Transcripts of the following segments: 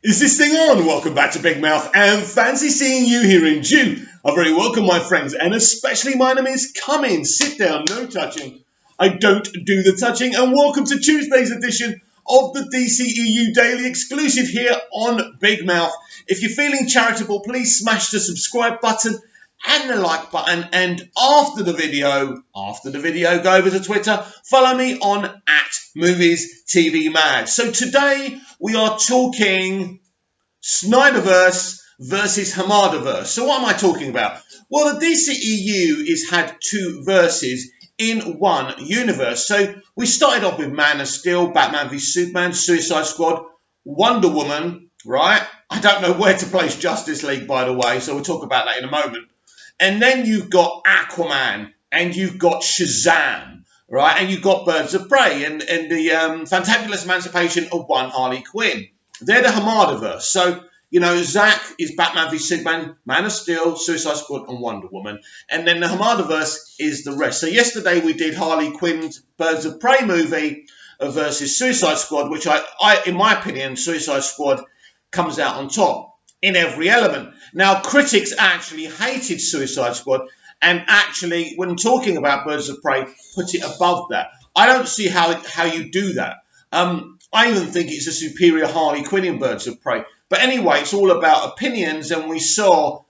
Is this thing on? Welcome back to Big Mouth and fancy seeing you here in June. A very welcome, my friends, and especially my name is come in, sit down, no touching. I don't do the touching, and welcome to Tuesday's edition of the dceu Daily exclusive here on Big Mouth. If you're feeling charitable, please smash the subscribe button and the like button, and after the video, go over to Twitter, follow me on @MoviesTVMad. So today we are talking Snyderverse versus hamadaverse. So what am I talking about? Well, the DCEU has had two verses in one universe. So we started off with Man of Steel, Batman v Superman, Suicide Squad, Wonder Woman, right? I don't know where to place Justice League, by the way, so we'll talk about that in a moment. And then you've got Aquaman, and you've got Shazam, right? And you've got Birds of Prey, and the fantabulous emancipation of one Harley Quinn. They're the hamadaverse. So, you know, Zack is Batman v Superman, Man of Steel, Suicide Squad, and Wonder Woman. And then the hamadaverse is the rest. So yesterday we did Harley Quinn's Birds of Prey movie versus Suicide Squad, which I in my opinion, Suicide Squad comes out on top in every element. Now, critics actually hated Suicide Squad and actually, when talking about Birds of Prey, put it above that. I don't see how you do that. I even think it's a superior Harley Quinn in Birds of Prey. But anyway, it's all about opinions, and we saw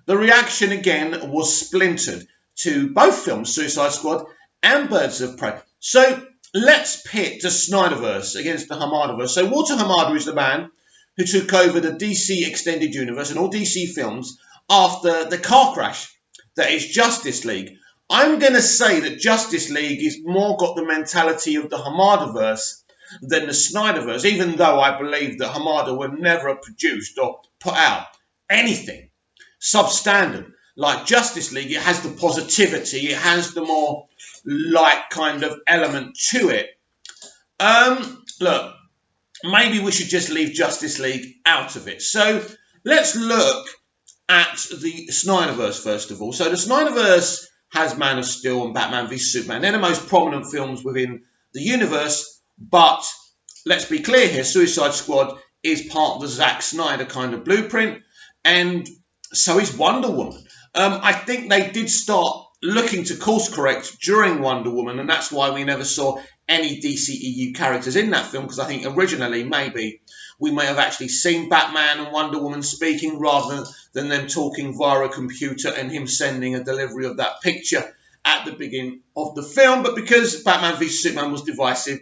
the reaction again was splintered to both films, Suicide Squad and Birds of Prey. So let's pit the Snyderverse against the hamadaverse. So Walter Hamada is the man who took over the DC Extended Universe and all DC films after the car crash that is Justice League. I'm going to say that Justice League is more got the mentality of the hamadaverse than the Snyderverse, even though I believe that Hamada would never have produced or put out anything substandard. Like Justice League, it has the positivity, it has the more light kind of element to it. Look, maybe we should just leave Justice League out of it. So let's look at the Snyderverse first of all. So the Snyderverse has Man of Steel and Batman v Superman. They're the most prominent films within the universe, but let's be clear here, Suicide Squad is part of the Zack Snyder kind of blueprint, and so is Wonder Woman. I think they did start looking to course correct during Wonder Woman, and that's why we never saw any DCEU characters in that film, because I think originally maybe we may have actually seen Batman and Wonder Woman speaking rather than them talking via a computer and him sending a delivery of that picture at the beginning of the film. But because Batman v Superman was divisive,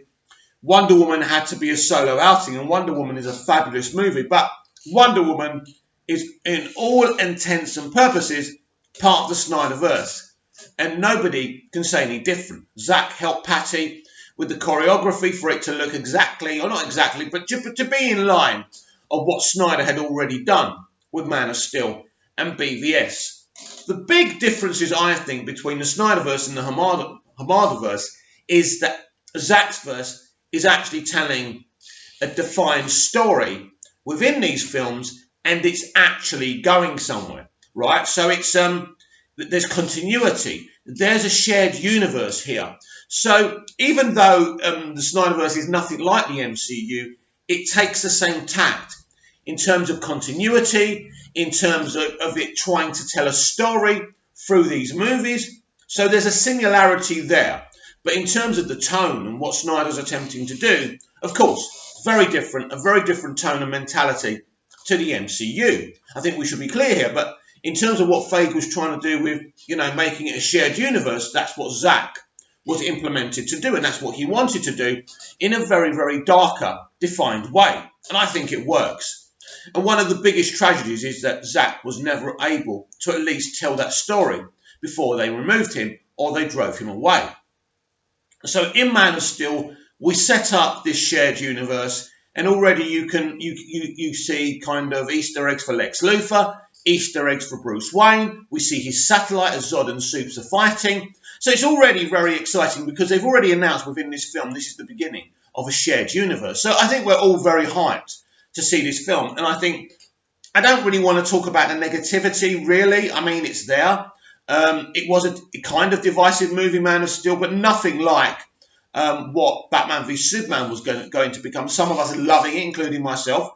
Wonder Woman had to be a solo outing, and Wonder Woman is a fabulous movie. But Wonder Woman is, in all intents and purposes, part of the Snyderverse, and nobody can say any different. Zack helped Patty with the choreography for it to look exactly, or not exactly, but to be in line of what Snyder had already done with Man of Steel and BVS. The big differences, I think, between the Snyderverse and the hamadaverse is that Zack's verse is actually telling a defined story within these films, and it's actually going somewhere, right? So it's there's continuity. There's a shared universe here. So even though the Snyderverse is nothing like the MCU, it takes the same tact in terms of continuity, in terms of it trying to tell a story through these movies. So there's a similarity there. But in terms of the tone and what Snyder's attempting to do, of course, very different, a very different tone and mentality to the MCU. I think we should be clear here. But in terms of what Feige was trying to do with, you know, making it a shared universe, that's what Zack was implemented to do, and that's what he wanted to do in a very, very darker, defined way. And I think it works. And one of the biggest tragedies is that Zack was never able to at least tell that story before they removed him or they drove him away. So in Man of Steel, we set up this shared universe, and already you see kind of Easter eggs for Lex Luthor, Easter eggs for Bruce Wayne. We see his satellite as Zod and Supes are fighting. So it's already very exciting because they've already announced within this film this is the beginning of a shared universe. So I think we're all very hyped to see this film. And I think I don't really want to talk about the negativity, really. I mean, it's there. It was a kind of divisive movie, Man of Steel, but nothing like what Batman v Superman was going to become. Some of us are loving it, including myself.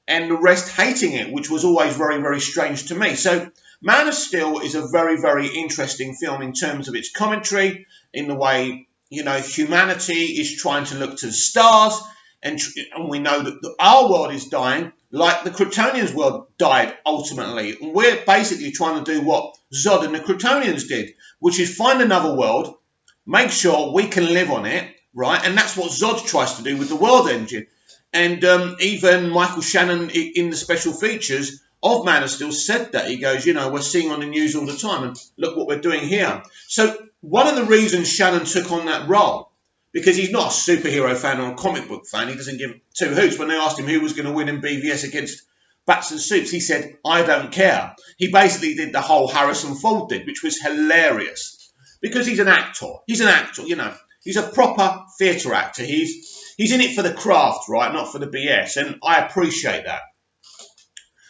and the rest hating it, which was always very, very strange to me. So Man of Steel is a very, very interesting film in terms of its commentary, in the way, humanity is trying to look to the stars, and we know that our world is dying, like the Kryptonians' world died ultimately. And we're basically trying to do what Zod and the Kryptonians did, which is find another world, make sure we can live on it, right? And that's what Zod tries to do with the world engine. And even Michael Shannon in the special features of Man of Steel said that. He goes, we're seeing on the news all the time, and look what we're doing here. So one of the reasons Shannon took on that role, because he's not a superhero fan or a comic book fan, he doesn't give two hoots. When they asked him who was going to win in BVS against Bats and Soups, he said, I don't care. He basically did the whole Harrison Ford did, which was hilarious, because he's an actor. He's an actor, He's a proper theatre actor. He's in it for the craft, right, not for the BS, and I appreciate that.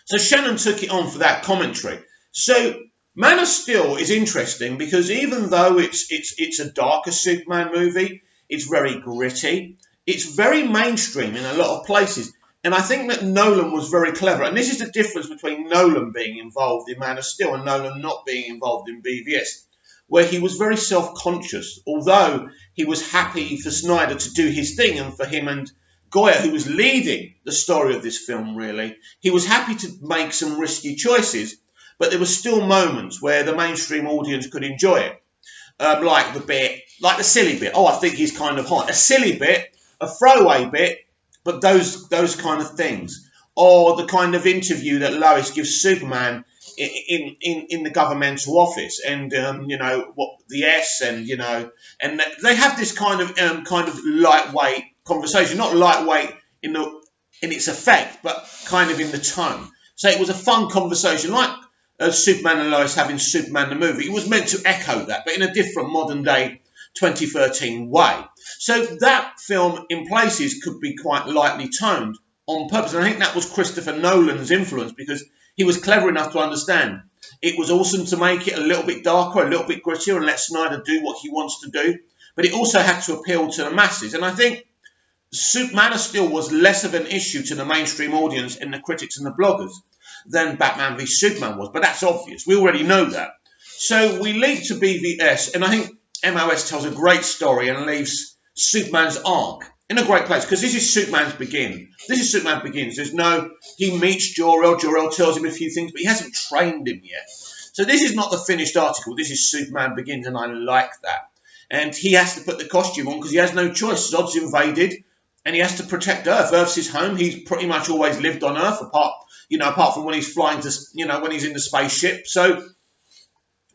So Shannon took it on for that commentary. So Man of Steel is interesting because even though it's a darker Superman movie, it's very gritty. It's very mainstream in a lot of places. And I think that Nolan was very clever. And this is the difference between Nolan being involved in Man of Steel and Nolan not being involved in BVS, where he was very self-conscious. Although he was happy for Snyder to do his thing, and for him and Goya, who was leading the story of this film, really, he was happy to make some risky choices, but there were still moments where the mainstream audience could enjoy it. Like the silly bit. Oh, I think he's kind of hot. A silly bit, a throwaway bit, but those kind of things. Or the kind of interview that Lois gives Superman in the governmental office, and what the S, and and they have this kind of lightweight conversation, not lightweight in its effect, but kind of in the tone. So it was a fun conversation, like Superman and Lois having Superman the movie. It was meant to echo that, but in a different modern day 2013 way. So that film in places could be quite lightly toned on purpose, and I think that was Christopher Nolan's influence, because he was clever enough to understand it was awesome to make it a little bit darker, a little bit grittier, and let Snyder do what he wants to do, but it also had to appeal to the masses. And I think Man of Steel was less of an issue to the mainstream audience and the critics and the bloggers than Batman v Superman was, but that's obvious. We already know that. So we leap to BVS, and I think MOS tells a great story and leaves Superman's arc in a great place, because this is Superman's beginning. This is Superman Begins. He meets Jor-El. Jor-El tells him a few things, but he hasn't trained him yet. So this is not the finished article. This is Superman Begins, and I like that. And he has to put the costume on because he has no choice. Zod's invaded, and he has to protect Earth. Earth's his home. He's pretty much always lived on Earth, apart from when he's flying to, when he's in the spaceship. So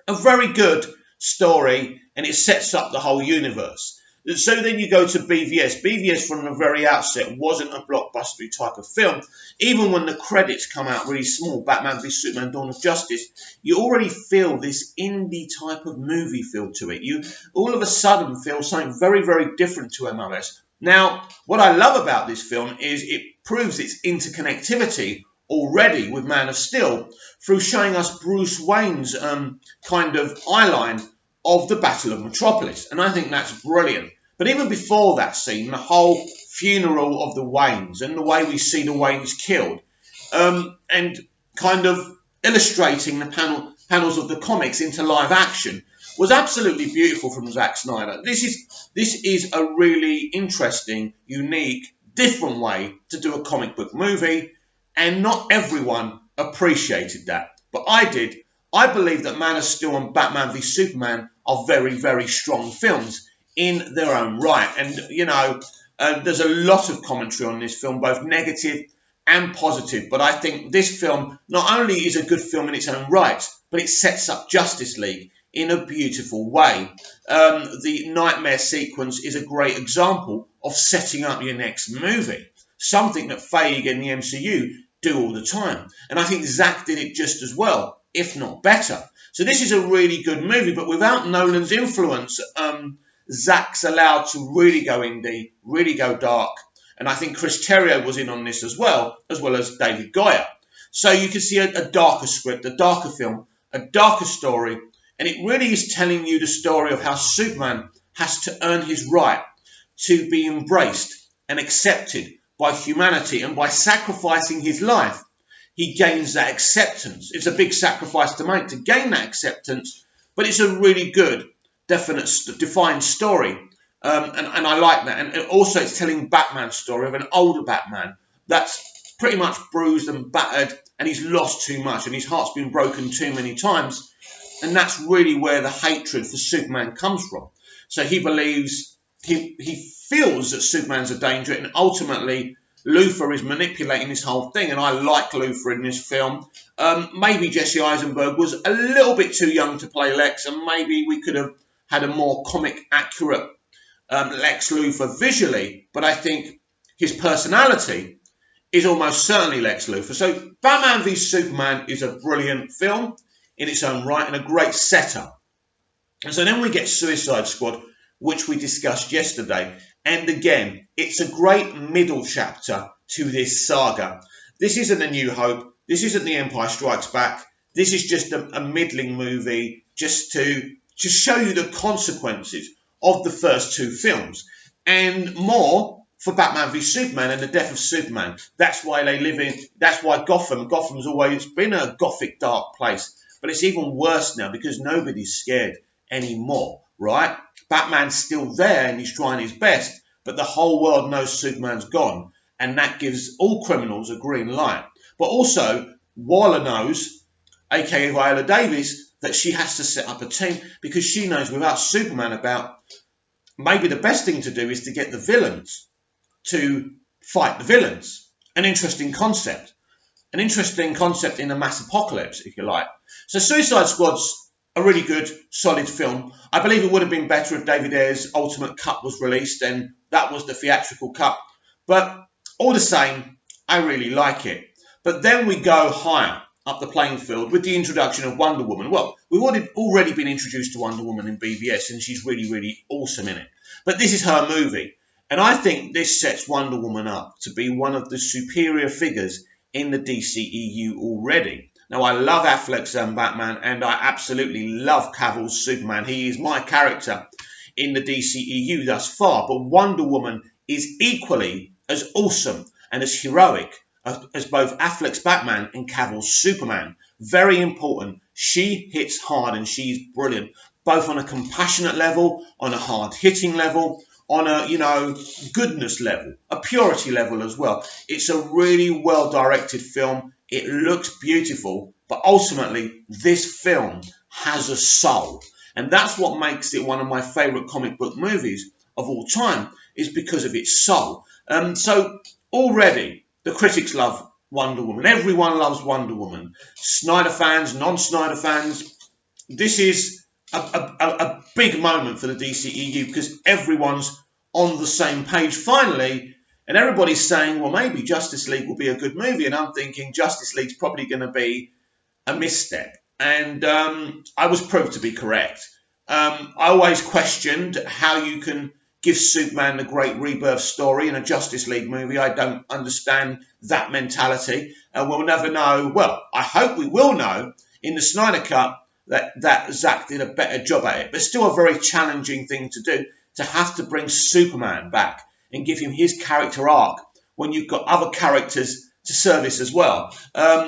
a very good story, and it sets up the whole universe. So then you go to BVS. BVS from the very outset wasn't a blockbuster type of film. Even when the credits come out really small, Batman v Superman Dawn of Justice, you already feel this indie type of movie feel to it. You all of a sudden feel something very, very different to MOS. Now, what I love about this film is it proves its interconnectivity already with Man of Steel through showing us Bruce Wayne's kind of eyeline of the Battle of Metropolis. And I think that's brilliant. But even before that scene, the whole funeral of the Waynes and the way we see the Waynes killed, and kind of illustrating the panels of the comics into live action, was absolutely beautiful from Zack Snyder. This is a really interesting, unique, different way to do a comic book movie, and not everyone appreciated that. But I did. I believe that Man of Steel and Batman v Superman are very, very strong films in their own right. And, there's a lot of commentary on this film, both negative and positive. But I think this film not only is a good film in its own right, but it sets up Justice League in a beautiful way. The nightmare sequence is a great example of setting up your next movie, something that Feige and the MCU do all the time. And I think Zack did it just as well, if not better. So this is a really good movie, but without Nolan's influence, Zack's allowed to really go indie, really go dark. And I think Chris Terrio was in on this as well as David Goyer. So you can see a darker script, a darker film, a darker story, and it really is telling you the story of how Superman has to earn his right to be embraced and accepted by humanity, and by sacrificing his life, he gains that acceptance. It's a big sacrifice to make to gain that acceptance, but it's a really good, definite, defined story. And I like that. And also it's telling Batman's story of an older Batman that's pretty much bruised and battered, and he's lost too much, and his heart's been broken too many times. And that's really where the hatred for Superman comes from. So he believes, he feels that Superman's a danger, and ultimately Luthor is manipulating this whole thing. And I like Luthor in this film. Maybe Jesse Eisenberg was a little bit too young to play Lex, and maybe we could have had a more comic accurate Lex Luthor visually, but I think his personality is almost certainly Lex Luthor. So Batman v Superman is a brilliant film in its own right and a great setup. And so then we get Suicide Squad, which we discussed yesterday. And again, it's a great middle chapter to this saga. This isn't A New Hope. This isn't The Empire Strikes Back. This is just a middling movie just to show you the consequences of the first two films, and more for Batman v Superman and the death of Superman. That's why they live in, that's why Gotham's always been a gothic dark place, but it's even worse now because nobody's scared anymore, right? Batman's still there and he's trying his best, but the whole world knows Superman's gone, and that gives all criminals a green light. But also, Waller knows, aka Viola Davis, that she has to set up a team because she knows without Superman about, maybe the best thing to do is to get the villains to fight the villains. An interesting concept. An interesting concept in a mass apocalypse, if you like. So Suicide Squad's a really good, solid film. I believe it would have been better if David Ayer's Ultimate Cut was released, and that was the theatrical cut. But all the same, I really like it. But then we go higher up the playing field with the introduction of Wonder Woman. Well, we've already been introduced to Wonder Woman in BVS, and she's really, really awesome in it. But this is her movie, and I think this sets Wonder Woman up to be one of the superior figures in the DCEU already. Now, I love Affleck's Batman, and I absolutely love Cavill's Superman. He is my character in the DCEU thus far, but Wonder Woman is equally as awesome and as heroic as both Affleck's Batman and Cavill's Superman. Very important. She hits hard and she's brilliant, both on a compassionate level, on a hard-hitting level, on a, goodness level, a purity level as well. It's a really well-directed film. It looks beautiful, but ultimately, this film has a soul. And that's what makes it one of my favourite comic book movies of all time, is because of its soul. So already, the critics love Wonder Woman. Everyone loves Wonder Woman. Snyder fans, non-Snyder fans. This is a big moment for the DCEU because everyone's on the same page finally. And everybody's saying, well, maybe Justice League will be a good movie. And I'm thinking Justice League's probably going to be a misstep. And I was proved to be correct. I always questioned how you can give Superman the great rebirth story in a Justice League movie. I don't understand that mentality. And we'll never know. Well, I hope we will know in the Snyder Cut that Zack did a better job at it. But still a very challenging thing to do, to have to bring Superman back and give him his character arc when you've got other characters to service as well.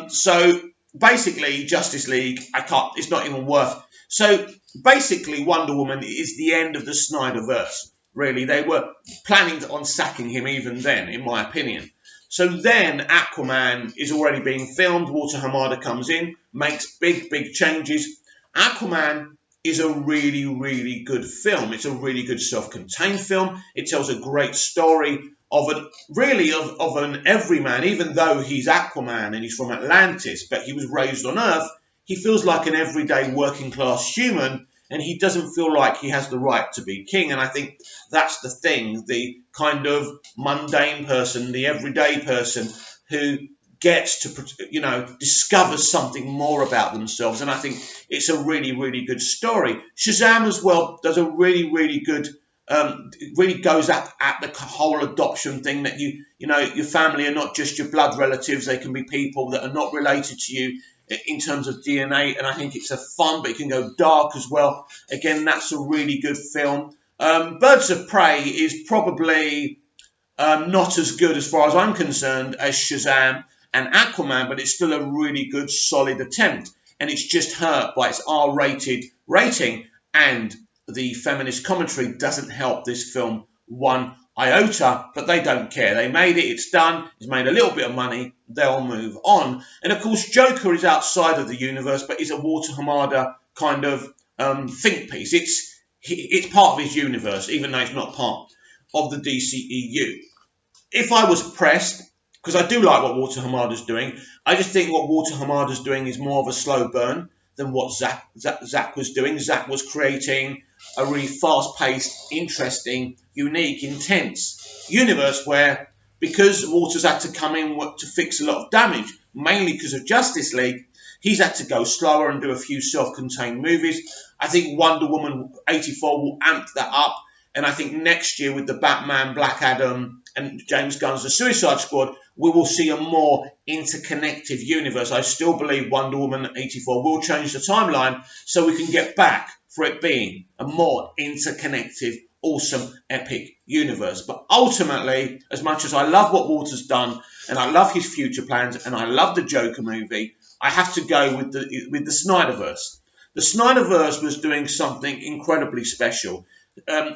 So basically, Justice League, it's not even worth. So basically, Wonder Woman is the end of the Snyderverse. Really, they were planning on sacking him even then, in my opinion. So then Aquaman is already being filmed. Walter Hamada comes in, makes big changes. Aquaman is a really, really good film. It's a really good self-contained film. It tells a great story of an everyman, even though he's Aquaman and he's from Atlantis, but he was raised on Earth. He feels like an everyday working class human, and he doesn't feel like he has the right to be king. And I think that's the thing, the kind of mundane person, the everyday person who gets to, discover something more about themselves. And I think it's a really, really good story. Shazam as well does a really, really good, really goes at the whole adoption thing, that your family are not just your blood relatives. They can be people that are not related to you in terms of DNA, and I think it's a fun, but it can go dark as well. Again, that's a really good film. Birds of Prey is probably not as good as far as I'm concerned as Shazam and Aquaman, but it's still a really good, solid attempt. And it's just hurt by its R-rated rating, and the feminist commentary doesn't help this film one iota, but they don't care. They made it, it's done, it's made a little bit of money, they'll move on. And of course, Joker is outside of the universe, but is a Walter Hamada kind of think piece. It's part of his universe, even though it's not part of the DCEU. If I was pressed, because I do like what Walter Hamada's doing, I just think what Walter Hamada's doing is more of a slow burn than what Zack was doing. Zack was creating a really fast-paced, interesting, unique, intense universe where, because Walter's had to come in to fix a lot of damage, mainly because of Justice League, he's had to go slower and do a few self-contained movies. I think Wonder Woman 84 will amp that up. And I think next year with the Batman, Black Adam, and James Gunn's The Suicide Squad, we will see a more interconnected universe. I still believe Wonder Woman 84 will change the timeline so we can get back for it being a more interconnected, awesome, epic universe. But ultimately, as much as I love what Walter's done, and I love his future plans, and I love the Joker movie, I have to go with the Snyderverse. The Snyderverse was doing something incredibly special.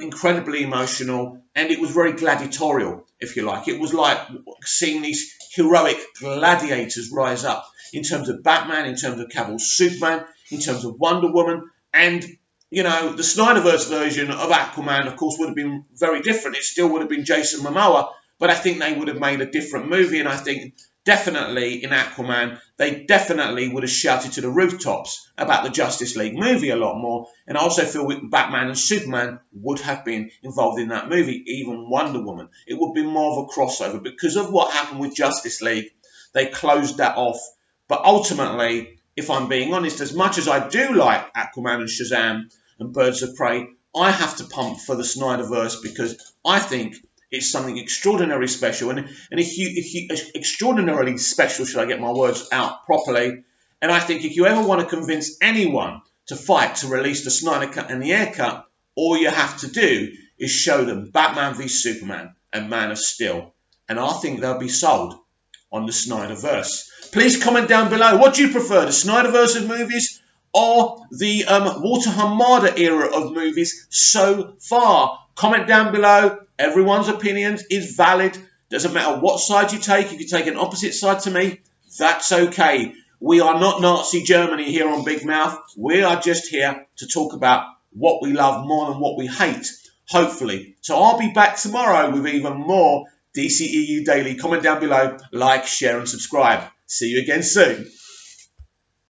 Incredibly emotional, and it was very gladiatorial, if you like. It was like seeing these heroic gladiators rise up in terms of Batman, in terms of Cavill's Superman, in terms of Wonder Woman, and the Snyderverse version of Aquaman, of course, would have been very different. It still would have been Jason Momoa, but I think they would have made a different movie, and I think definitely in Aquaman, they definitely would have shouted to the rooftops about the Justice League movie a lot more. And I also feel Batman and Superman would have been involved in that movie, even Wonder Woman. It would be more of a crossover because of what happened with Justice League. They closed that off. But ultimately, if I'm being honest, as much as I do like Aquaman and Shazam and Birds of Prey, I have to pump for the Snyderverse because I think it's something extraordinarily special, and extraordinarily special, should I get my words out properly. And I think if you ever want to convince anyone to fight to release the Snyder Cut and the Ayer Cut, all you have to do is show them Batman v Superman and Man of Steel. And I think they'll be sold on the Snyderverse. Please comment down below. What do you prefer, the Snyderverse of movies or the Walter Hamada era of movies so far? Comment down below. Everyone's opinion is valid. Doesn't matter what side you take. If you take an opposite side to me, that's okay. We are not Nazi Germany here on Big Mouth. We are just here to talk about what we love more than what we hate, hopefully. So I'll be back tomorrow with even more DCEU Daily. Comment down below, like, share and subscribe. See you again soon.